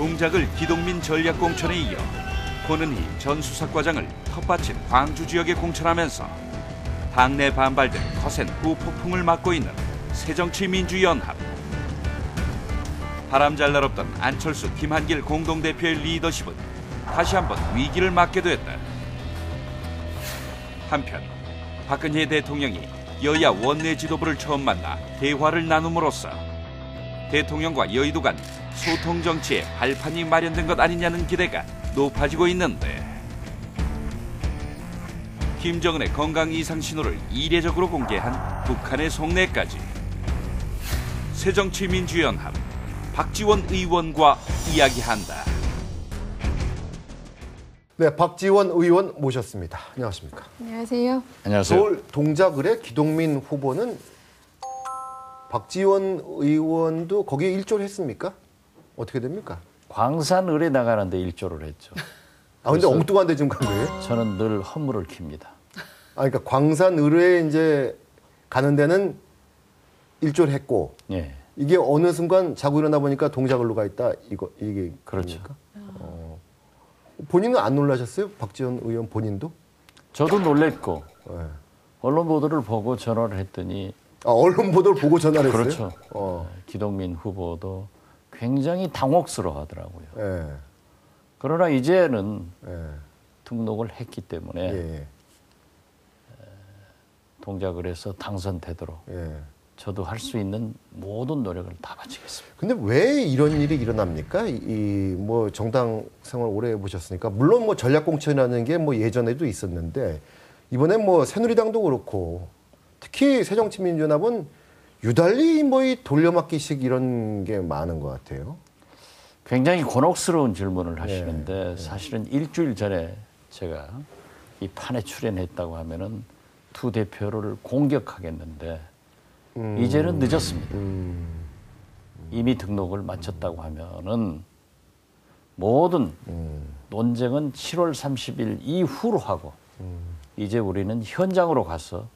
동작을 기동민 전략공천에 이어 권은희 전 수석과장을 텃밭인 광주 지역에 공천하면서 당내 반발 등 거센 후폭풍을 맞고 있는 새정치민주연합. 바람잘 없던 안철수, 김한길 공동대표의 리더십은 다시 한번 위기를 맞게 됐다. 한편 박근혜 대통령이 여야 원내 지도부를 처음 만나 대화를 나눔으로써 대통령과 여의도 간 소통 정치의 발판이 마련된 것 아니냐는 기대가 높아지고 있는데, 김정은의 건강 이상 신호를 이례적으로 공개한 북한의 속내까지. 새정치민주연합 박지원 의원과 이야기한다. 네, 박지원 의원 모셨습니다. 안녕하십니까? 안녕하세요. 안녕하세요. 서울 동작을의 기동민 후보는 박지원 의원도 거기에 일조를 했습니까? 어떻게 됩니까? 광산을에 나가는데 일조를 했죠. 아, 근데 엉뚱한 데 좀 간 거예요? 저는 늘 허물을 킵니다. 아, 그러니까 광산을에 이제 가는 데는 일조를 했고, 예. 이게 어느 순간 자고 일어나 보니까 동작을로 가 있다. 이게 그렇죠. 겁니까? 본인은 안 놀라셨어요? 박지원 의원 본인도? 저도 놀랬고 네. 언론 보도를 보고 전화를 했더니 아, 언론 보도를 보고 전화를 했어요? 그렇죠. 기동민 후보도 굉장히 당혹스러워하더라고요. 예. 그러나 이제는 예. 등록을 했기 때문에 예. 동작을 해서 당선되도록 예. 저도 할 수 있는 모든 노력을 다 바치겠습니다. 근데 왜 이런 일이 일어납니까? 뭐 정당 생활 오래 해보셨으니까 물론 뭐 전략 공천이라는 게 뭐 예전에도 있었는데 이번에 뭐 새누리당도 그렇고 특히 새정치민주연합은 유달리 뭐 이 돌려막기식 이런 게 많은 것 같아요. 굉장히 곤혹스러운 질문을 하시는데 예. 사실은 일주일 전에 제가 이 판에 출연했다고 하면은 두 대표를 공격하겠는데 이제는 늦었습니다. 이미 등록을 마쳤다고 하면은 모든 논쟁은 7월 30일 이후로 하고 이제 우리는 현장으로 가서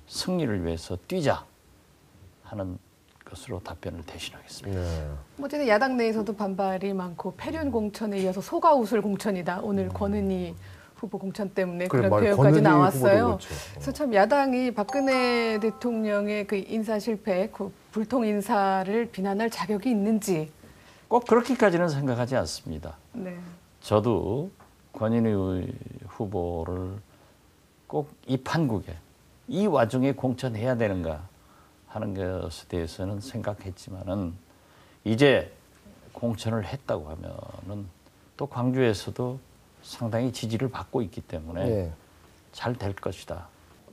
승리를 위해서 뛰자 하는 것으로 답변을 대신하겠습니다. 네. 어쨌든 야당 내에서도 반발이 많고 패륜 공천에 이어서 소가우술 공천이다. 오늘 권은희 후보 공천 때문에 그래, 그런 표현까지 나왔어요. 그렇죠. 그래서 참 야당이 박근혜 대통령의 그 인사 실패, 그 불통 인사를 비난할 자격이 있는지 꼭 그렇게까지는 생각하지 않습니다. 네. 저도 권은희 후보를 꼭 이 판국에 이 와중에 공천해야 되는가 하는 것에 대해서는 생각했지만은 이제 공천을 했다고 하면은 또 광주에서도 상당히 지지를 받고 있기 때문에 예. 잘 될 것이다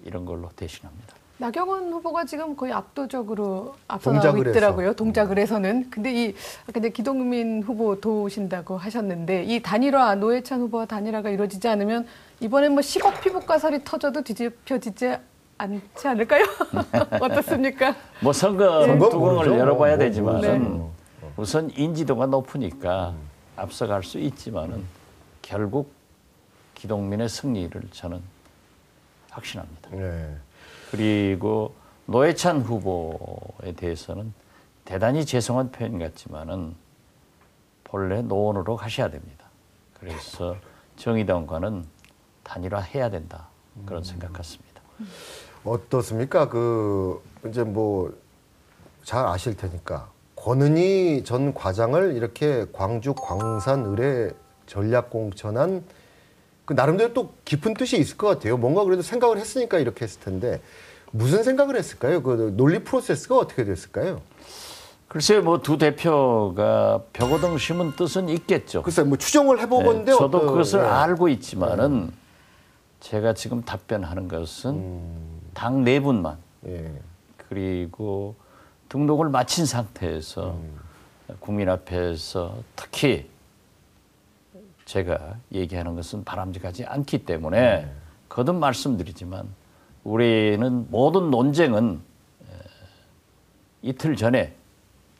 이런 걸로 대신합니다. 나경원 후보가 지금 거의 압도적으로 앞서 나오고 동작을 있더라고요. 해서. 동작을 해서는. 근데 근데 기동민 후보 도우신다고 하셨는데 이 단일화 노회찬 후보와 단일화가 이루어지지 않으면 이번엔 뭐 10억 피부가살이 터져도 뒤집혀지지 않지 않을까요? 어떻습니까? 뭐 선거 뚜껑을 모르죠. 열어봐야 뭐, 되지만은 네. 우선 인지도가 높으니까 앞서갈 수 있지만은 결국 기동민의 승리를 저는 확신합니다. 네. 그리고 노회찬 후보에 대해서는 대단히 죄송한 표현 같지만은 본래 노원으로 가셔야 됩니다. 그래서 정의당과는 단일화해야 된다 그런 생각 같습니다. 어떻습니까? 이제 뭐 잘 아실 테니까 권은희 전 과장을 이렇게 광주 광산을에 전략 공천한 그 나름대로 또 깊은 뜻이 있을 것 같아요. 뭔가 그래도 생각을 했으니까 이렇게 했을 텐데 무슨 생각을 했을까요? 그 논리 프로세스가 어떻게 됐을까요? 글쎄요, 뭐 두 대표가 벽오등 심은 뜻은 있겠죠. 글쎄요, 뭐 추정을 해보건데 저도 그것을 네. 알고 있지만은 제가 지금 답변하는 것은 당 네 분만 예. 그리고 등록을 마친 상태에서 국민 앞에서 특히 제가 얘기하는 것은 바람직하지 않기 때문에 거듭 말씀드리지만 우리는 모든 논쟁은 이틀 전에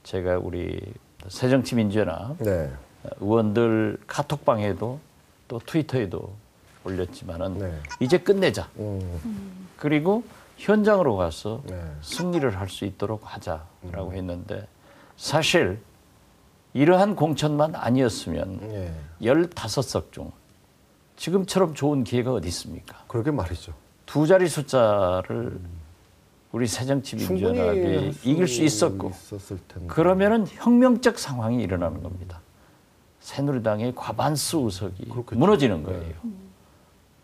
제가 우리 새정치민주연합 네. 의원들 카톡방에도 또 트위터에도 올렸지만은 네. 이제 끝내자. 그리고 현장으로 가서 네. 승리를 할 수 있도록 하자라고 했는데 사실 이러한 공천만 아니었으면 예. 15석 중 지금처럼 좋은 기회가 어디 있습니까? 그러게 말이죠. 두 자리 숫자를 우리 새정치민주연합이 이길 수 있었고 있었을 텐데. 그러면은 혁명적 상황이 일어나는 겁니다. 새누리당의 과반수 의석이 그렇겠죠. 무너지는 거예요.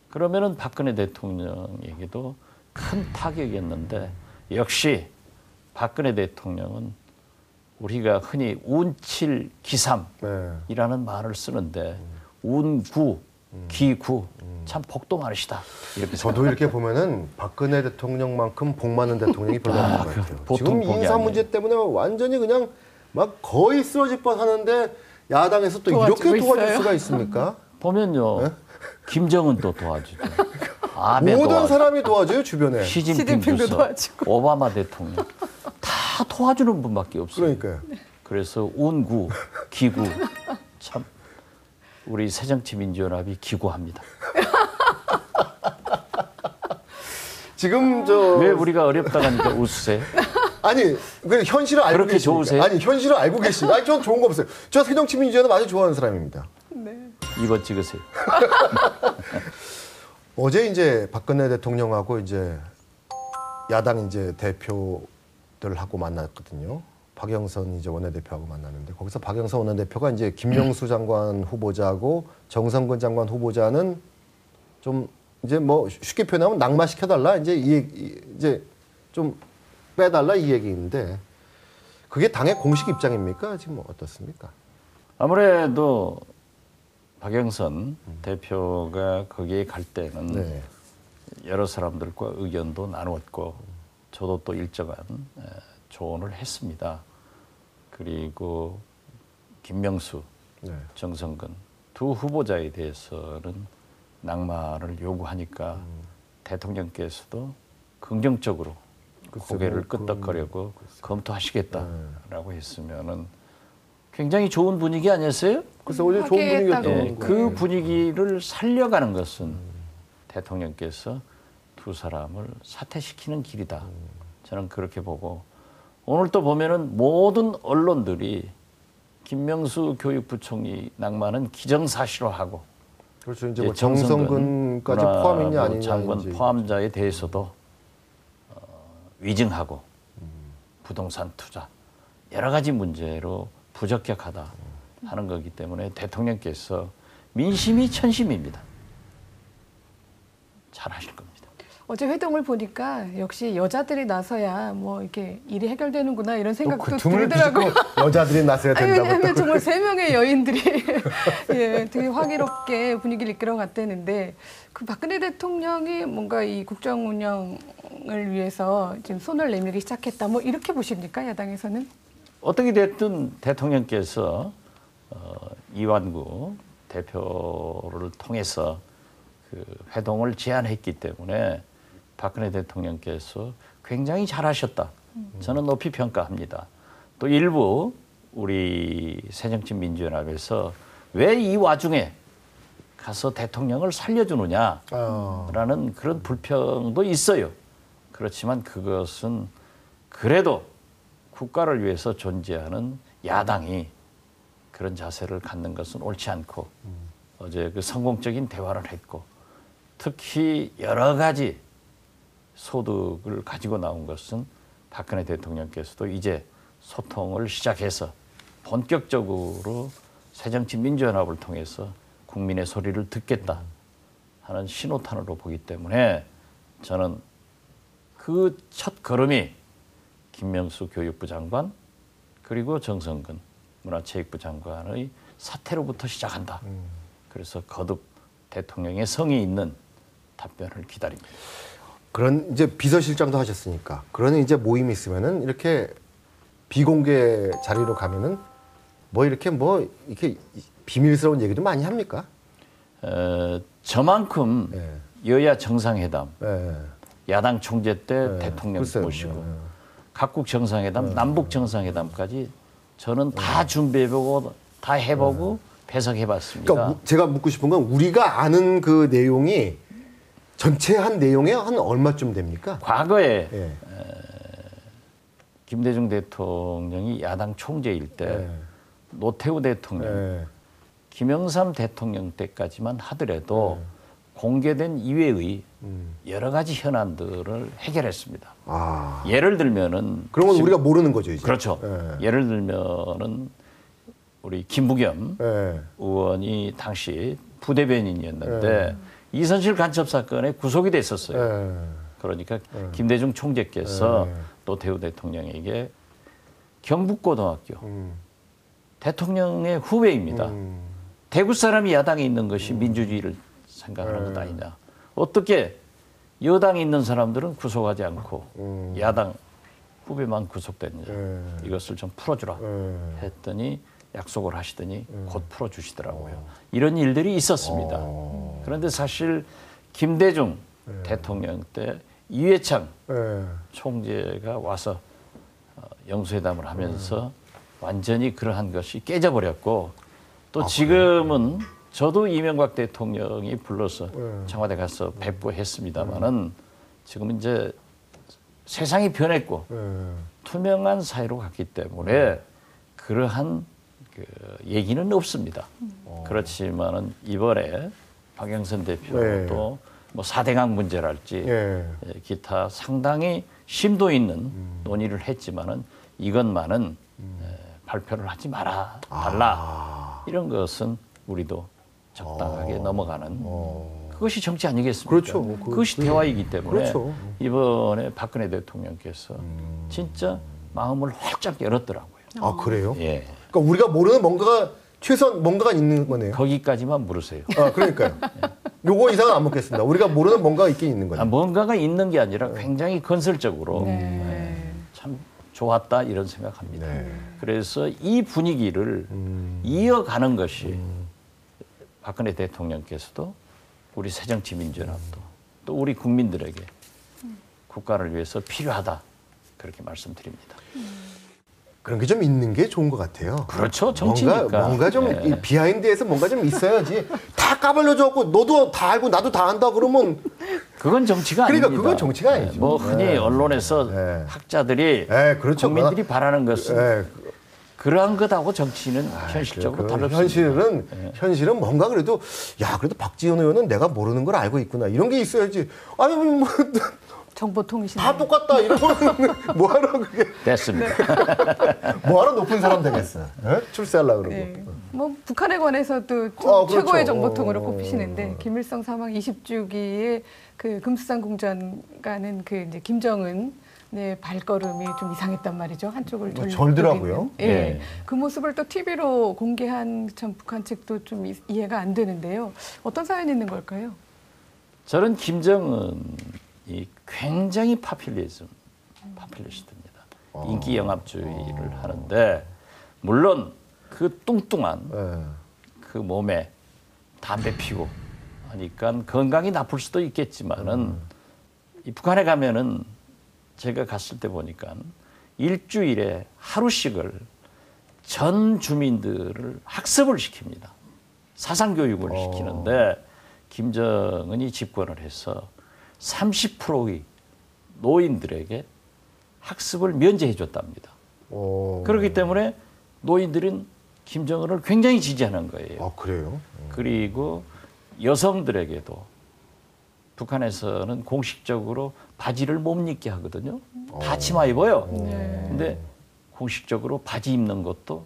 그러면은 박근혜 대통령에게도 큰 타격이었는데 역시 박근혜 대통령은 우리가 흔히 운칠기삼이라는 네. 말을 쓰는데 운구, 기구 참 복도 많으시다 이렇게 저도 이렇게 보면은 박근혜 대통령만큼 복 많은 대통령이 별로 없는 것 같아요. 보통 지금 복이 인사 아니에요. 문제 때문에 완전히 그냥 막 거의 쓰러질 뻔하는데 야당에서 또 도와주고 이렇게 도와줄 있어요. 수가 있습니까? 보면요 김정은 또 도와주죠. 아베 모든 도와주고 사람이 도와줘요 주변에. 시진핑 시진핑도 주석, 도와주고. 오바마 대통령 다 도와주는 분밖에 없어요. 그러니까요. 그래서 운구, 기구 참 우리 새정치민주연합이 기구합니다. 지금 저 왜 우리가 어렵다가니까 웃으세요? 아니 그 현실을 알고 그렇게 계십니까? 좋으세요? 아니 현실을 알고 계시. 아니 전 좋은 거 없어요. 저 새정치민주연합 아주 좋아하는 사람입니다. 네. 이거 찍으세요. 어제 이제 박근혜 대통령하고 이제 야당 이제 대표들하고 만났거든요. 박영선 이제 원내대표하고 만났는데 거기서 박영선 원내대표가 이제 김명수 장관 후보자하고 정성근 장관 후보자는 좀 이제 뭐 쉽게 표현하면 낙마시켜달라 이제 좀 빼달라 이 얘기인데 그게 당의 공식 입장입니까? 지금 어떻습니까? 아무래도 박영선 대표가 거기에 갈 때는 네. 여러 사람들과 의견도 나눴고 저도 또 일정한 조언을 했습니다. 그리고 김명수, 네. 정성근 두 후보자에 대해서는 낙마를 요구하니까 대통령께서도 긍정적으로 고개를 끄덕거리고 검토하시겠다라고 했으면은 굉장히 좋은 분위기 아니었어요? 그래서 어제 좋은 분위기였던 예, 거예요. 그 분위기를 살려가는 것은 대통령께서 두 사람을 사퇴시키는 길이다. 저는 그렇게 보고 오늘 또 보면은 모든 언론들이 김명수 교육부총리 낙마는 기정사실화하고 그렇죠. 이제 뭐 정성근까지 포함이냐 아니냐 장관 이제. 포함자에 대해서도 위증하고 부동산 투자 여러 가지 문제로 부적격하다 하는 거기 때문에 대통령께서 민심이 천심입니다. 잘하실 겁니다. 어제 회동을 보니까 역시 여자들이 나서야 뭐 이렇게 일이 해결되는구나 이런 생각도 그 틈을 들더라고요. 비집고 여자들이 나서야 아니, 된다고. 왜냐하면 정말 3명의 여인들이 예, 되게 화기롭게 분위기를 이끌어 갔다는데 그 박근혜 대통령이 뭔가 이 국정 운영을 위해서 지금 손을 내밀기 시작했다. 뭐 이렇게 보십니까? 야당에서는? 어떻게 됐든 대통령께서 이완구 대표를 통해서 그 회동을 제안했기 때문에 박근혜 대통령께서 굉장히 잘하셨다. 저는 높이 평가합니다. 또 일부 우리 새정치민주연합에서 왜 이 와중에 가서 대통령을 살려주느냐라는 그런 불평도 있어요. 그렇지만 그것은 그래도 국가를 위해서 존재하는 야당이 그런 자세를 갖는 것은 옳지 않고 어제 그 성공적인 대화를 했고 특히 여러 가지 소득을 가지고 나온 것은 박근혜 대통령께서도 이제 소통을 시작해서 본격적으로 새정치민주연합을 통해서 국민의 소리를 듣겠다 하는 신호탄으로 보기 때문에 저는 그 첫 걸음이 김명수 교육부 장관 그리고 정성근 문화체육부 장관의 사퇴로부터 시작한다. 그래서 거듭 대통령의 성의 있는 답변을 기다립니다. 그런 이제 비서실장도 하셨으니까 그런 이제 모임이 있으면은 이렇게 비공개 자리로 가면은 뭐 이렇게 비밀스러운 얘기도 많이 합니까? 저만큼 네. 여야 정상회담, 네. 야당 총재 때 네. 대통령 글쎄요. 모시고 네. 각국 정상회담, 남북 정상회담까지 저는 다 준비해보고 다 해보고 배석해봤습니다. 그러니까 제가 묻고 싶은 건 우리가 아는 그 내용이 전체 한 내용에 한 얼마쯤 됩니까? 과거에 예. 김대중 대통령이 야당 총재일 때 네. 노태우 대통령, 예. 김영삼 대통령 때까지만 하더라도 공개된 이외의 여러 가지 현안들을 해결했습니다. 아. 예를 들면은 그런 건 지금- 우리가 모르는 거죠, 이제. 그렇죠. 예. 예를 들면은 우리 김부겸 예. 의원이 당시 부대변인이었는데 이선실 간첩 사건에 구속이 됐었어요. 예. 그러니까 김대중 총재께서 예. 노태우 대통령에게 경북고등학교 음. 대통령의 후배입니다. 대구 사람이 야당에 있는 것이 민주주의를 생각하는 것 아니냐. 어떻게 여당에 있는 사람들은 구속하지 않고 야당 후배만 구속됐느냐. 이것을 좀 풀어주라 했더니 약속을 하시더니 곧 풀어주시더라고요. 이런 일들이 있었습니다. 그런데 사실 김대중 대통령 때 이회창 예. 총재가 와서 영수회담을 하면서 완전히 그러한 것이 깨져버렸고 또 지금은 저도 이명박 대통령이 불러서 청와대 가서 배포했습니다마는 지금 이제 세상이 변했고 투명한 사회로 갔기 때문에 그러한 그 얘기는 없습니다. 그렇지만은 이번에 박영선 대표도 뭐 4대강 문제랄지 예. 기타 상당히 심도 있는 논의를 했지만은 이것만은 발표를 하지 말아 달라. 이런 것은 우리도 적당하게 넘어가는 그것이 정치 아니겠습니까? 그렇죠. 그것이 대화이기 때문에 그렇죠. 이번에 박근혜 대통령께서 진짜 마음을 활짝 열었더라고요. 아, 그래요? 예. 그러니까 우리가 모르는 뭔가가 최소한 뭔가가 있는 거네요. 거기까지만 물으세요. 아, 그러니까요. 요거 이상은 안 먹겠습니다. 우리가 모르는 뭔가가 있긴 있는 거죠. 뭔가가 있는 게 아니라 굉장히 건설적으로 참 좋았다 이런 생각합니다. 네. 그래서 이 분위기를 이어가는 것이 박근혜 대통령께서도 우리 새정치민주연합도 또 우리 국민들에게 국가를 위해서 필요하다 그렇게 말씀드립니다. 그런 게 좀 있는 게 좋은 것 같아요. 그렇죠. 정치니까. 뭔가 좀 네. 이 비하인드에서 뭔가 좀 있어야지. 다 까발려줘갖고 너도 다 알고 나도 다 안다 그러면 그건 정치가 그러니까 아닙니다. 그건 정치가 아니죠. 뭐 흔히 네. 언론에서 네. 학자들이 네, 그렇죠. 국민들이 바라는 것은 예. 그러한 것하고 정치는 현실적으로 그 다릅니다. 현실은 뭔가 그래도 야 그래도 박지원 의원은 내가 모르는 걸 알고 있구나 이런 게 있어야지. 아니 뭐 정보통신. 다 똑같다 이러면 뭐하러 그게 됐습니다. 뭐하러 높은 사람 되겠어? 예? 출세하려고 그러고. 네. 뭐 북한에 관해서도 좀 그렇죠. 최고의 정보통으로 꼽히시는데 김일성 사망 20주기에 그 금수산 궁전 가는 그 이제 김정은 네, 발걸음이 좀 이상했단 말이죠. 한쪽을 절더라고요. 예. 예. 그 모습을 또 TV로 공개한 참 북한 측도 좀 이해가 안 되는데요. 어떤 사연이 있는 걸까요? 저는 김정은이 굉장히 파퓰리스트입니다. 인기 영합주의를 하는데 물론 그 뚱뚱한 예. 그 몸에 담배 피고 하니까 건강이 나쁠 수도 있겠지만은 이 북한에 가면은 제가 갔을 때 보니까 일주일에 하루씩을 전 주민들을 학습을 시킵니다. 사상교육을 시키는데 김정은이 집권을 해서 30%의 노인들에게 학습을 면제해 줬답니다. 그렇기 때문에 노인들은 김정은을 굉장히 지지하는 거예요. 아 그래요? 그리고 여성들에게도 북한에서는 공식적으로 바지를 못 입게 하거든요. 다 치마 입어요. 근데 공식적으로 바지 입는 것도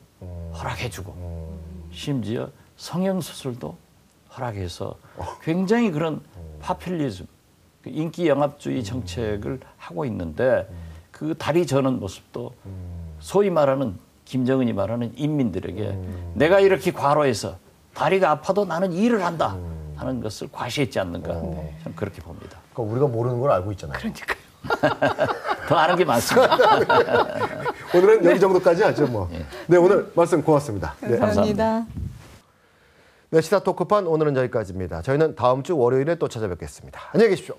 허락해주고 심지어 성형수술도 허락해서 굉장히 그런 파퓰리즘, 인기 영합주의 정책을 하고 있는데 그 다리 저는 모습도 소위 말하는 김정은이 말하는 인민들에게 내가 이렇게 과로해서 다리가 아파도 나는 일을 한다 하는 것을 과시했지 않는가 저는 그렇게 봅니다. 그러니까 우리가 모르는 걸 알고 있잖아요. 그러니까요. 더 아는 게 많습니다. 오늘은 여기 정도까지 하죠 뭐. 네 오늘 말씀 고맙습니다. 네. 감사합니다. 네 시사 토크판 오늘은 여기까지입니다. 저희는 다음 주 월요일에 또 찾아뵙겠습니다. 안녕히 계십시오.